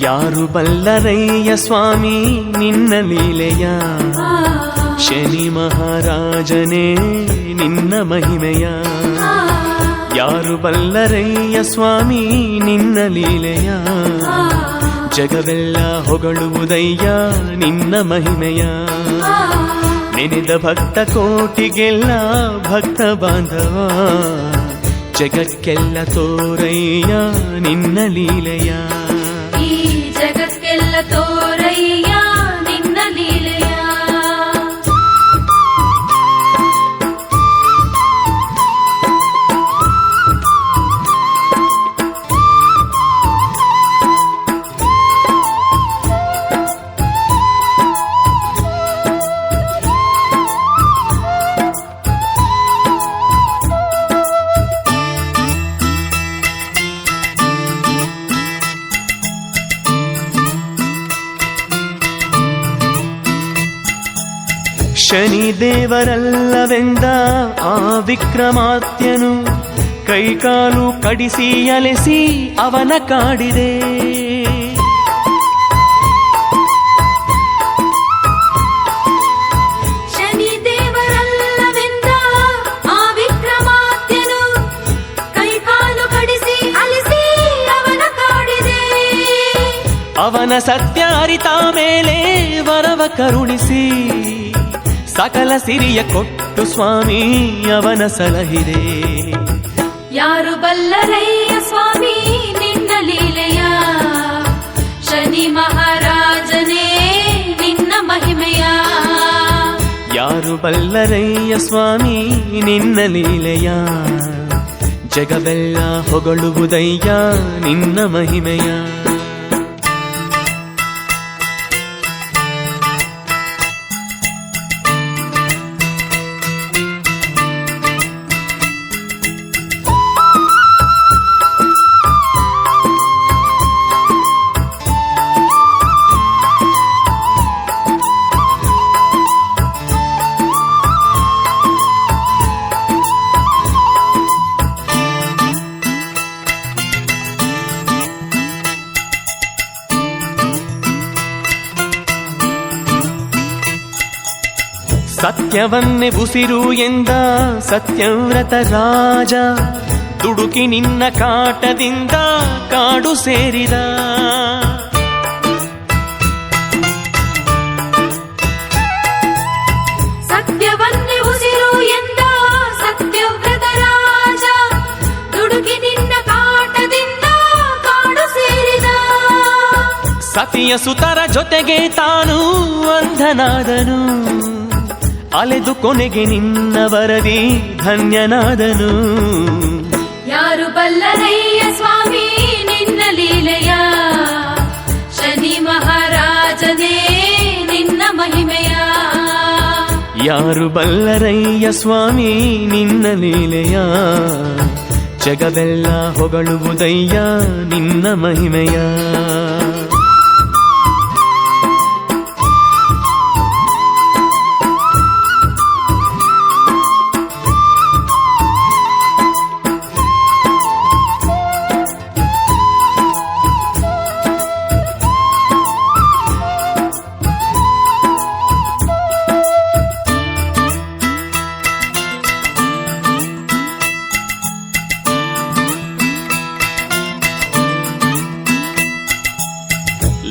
ಯಾರು ಬಲ್ಲರಯ್ಯ ಸ್ವಾಮಿ ನಿನ್ನ ಲೀಲೆಯ, ಶನಿ ಮಹಾರಾಜನೇ ನಿನ್ನ ಮಹಿಮೆಯ. ಯಾರು ಬಲ್ಲರಯ್ಯ ಸ್ವಾಮಿ ನಿನ್ನ ಲೀಲೆಯ, ಜಗವೆಲ್ಲ ಹೊಗಳುವುದಯ್ಯ ನಿನ್ನ ಮಹಿಮೆಯ. ನೆನೆದ ಭಕ್ತ ಕೋಟಿಗೆಲ್ಲ ಭಕ್ತ ಬಾಂಧವ, ಜಗಕ್ಕೆಲ್ಲ ತೋರಯ್ಯ ನಿನ್ನ ಲೀಲೆಯ. ಈ ಜಗಕ್ಕೆಲ್ಲ ತೋರಯ್ಯ ನಿನ್ನ ಲೀಲೆಯ. ಶನಿದೇವರಲ್ಲವೆಂದ ಆ ವಿಕ್ರಮಾತ್ಯನು, ಕೈಕಾಲು ಕಡಿಸಿ ಅಲೆಸಿ ಅವನ ಕಾಡಿದೆ. ಶನಿದೇವರಲ್ಲವೆಂದ ಆ ವಿಕ್ರಮಾತ್ಯನು, ಕೈಕಾಲು ಕಡಿಸಿ ಅಲೆಸಿ ಅವನ ಕಾಡಿದೆ. ಅವನ ಸತ್ಯ ಅರಿತ ಮೇಲೆ ವರವ ಕರುಣಿಸಿ, ಸಕಲ ಸಿರಿಯ ಕೊಟ್ಟು ಸ್ವಾಮಿ ಅವನ ಸಲಹಿದೆ. ಯಾರು ಬಲ್ಲರಯ್ಯ ಸ್ವಾಮಿ ನಿನ್ನ ಲೀಲೆಯ, ಶನಿ ಮಹಾರಾಜನೇ ನಿನ್ನ ಮಹಿಮೆಯ. ಯಾರು ಬಲ್ಲರಯ್ಯ ಸ್ವಾಮಿ ನಿನ್ನ ಲೀಲೆಯ, ಜಗವೆಲ್ಲ ಹೊಗಳುವುದಯ್ಯ ನಿನ್ನ ಮಹಿಮೆಯ. ಸತ್ಯವನ್ನೇ ಉಸಿರು ಎಂದ ಸತ್ಯವ್ರತ ರಾಜ, ದುಡುಕಿ ನಿನ್ನ ಕಾಟದಿಂದ ಕಾಡು ಸೇರಿದ. ಸತ್ಯವನ್ನೇ ಉಸಿರು ಎಂದ ಸತ್ಯವ್ರತ ರಾಜ, ದುಡುಕಿ ನಿನ್ನ ಕಾಟದಿಂದ ಕಾಡು ಸೇರಿದ. ಸತಿಯ ಸುತರ ಜೊತೆಗೆ ತಾನು ಅಂಧನಾದನು, ಅಲೆದು ಕೊನೆಗೆ ನಿನ್ನ ವರದಿ ಧನ್ಯನಾದನು. ಯಾರು ಬಲ್ಲರಯ್ಯ ಸ್ವಾಮಿ ನಿನ್ನ ಲೀಲೆಯ, ಶನಿ ಮಹಾರಾಜನೇ ನಿನ್ನ ಮಹಿಮೆಯ. ಯಾರು ಬಲ್ಲರಯ್ಯ ಸ್ವಾಮಿ ನಿನ್ನ ಲೀಲೆಯ, ಜಗವೆಲ್ಲ ಹೊಗಳುವುದಯ್ಯ ನಿನ್ನ ಮಹಿಮೆಯ.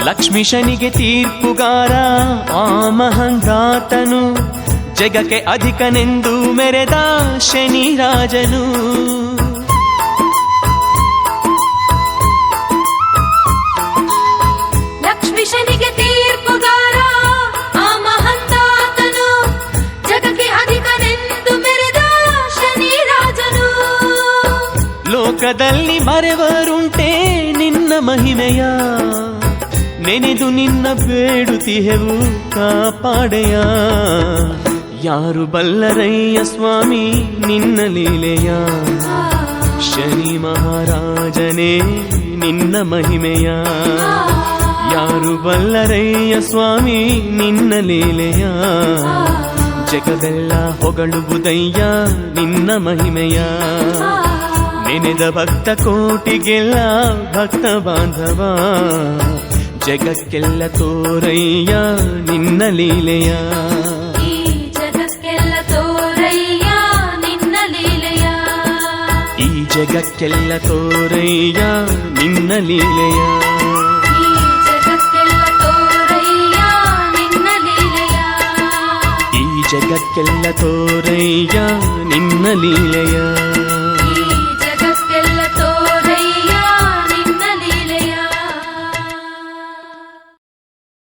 ಲಕ್ಷ್ಮೀ ಶನಿಗೆ ತೀರ್ಪುಗಾರ ಆ ಮಹಂಗಾತನು, ಜಗಕ್ಕೆ ಅಧಿಕನೆಂದು ಮೆರೆದ ಶನಿ ರಾಜನು. ಲಕ್ಷ್ಮೀ ಶನಿಗೆ ತೀರ್ಪುಗಾರ ಆ ಮಹಂತಾತನು, ಜಗಕ್ಕೆ ಅಧಿಕನೆಂದು ಮೆರೆದ ಶನಿ ರಾಜನು. ಲೋಕದಲ್ಲಿ ಮರೆವರುಂಟೆ ನಿನ್ನ ಮಹಿಮೆಯ, ನೆನೆದು ನಿನ್ನ ಬೇಡುತ್ತಿಹೆವು ಕಾಪಾಡೆಯ. ಯಾರು ಬಲ್ಲರಯ್ಯ ಸ್ವಾಮಿ ನಿನ್ನ ಲೀಲೆಯ, ಶನಿ ಮಹಾರಾಜನೇ ನಿನ್ನ ಮಹಿಮೆಯ. ಯಾರು ಬಲ್ಲರಯ್ಯ ಸ್ವಾಮಿ ನಿನ್ನ ಲೀಲೆಯ, ಜಗವೆಲ್ಲ ಹೊಗಳುವುದಯ್ಯ ನಿನ್ನ ಮಹಿಮೆಯ. ನೆನೆದ ಭಕ್ತ ಕೋಟಿಗೆಲ್ಲ ಭಕ್ತ ಬಾಂಧವ, ಜಗಕ್ಕೆಲ್ಲ ತೋರಯ್ಯ ನಿನ್ನ ಲೀಲೆಯ ಈ ಜಗಕ್ಕೆಲ್ಲ ತೋರಯ್ಯ ನಿನ್ನ ಲೀಲೆಯ ಈ ಜಗಕ್ಕೆಲ್ಲ ತೋರಯ್ಯ ನಿನ್ನ ಲೀಲೆಯ ಈ ಜಗಕ್ಕೆಲ್ಲ ತೋರಯ್ಯ ನಿನ್ನ ಲೀಲೆಯ ಈ ಜಗಕ್ಕೆಲ್ಲ ತೋರಯ್ಯ ನಿನ್ನ ಲೀಲೆಯ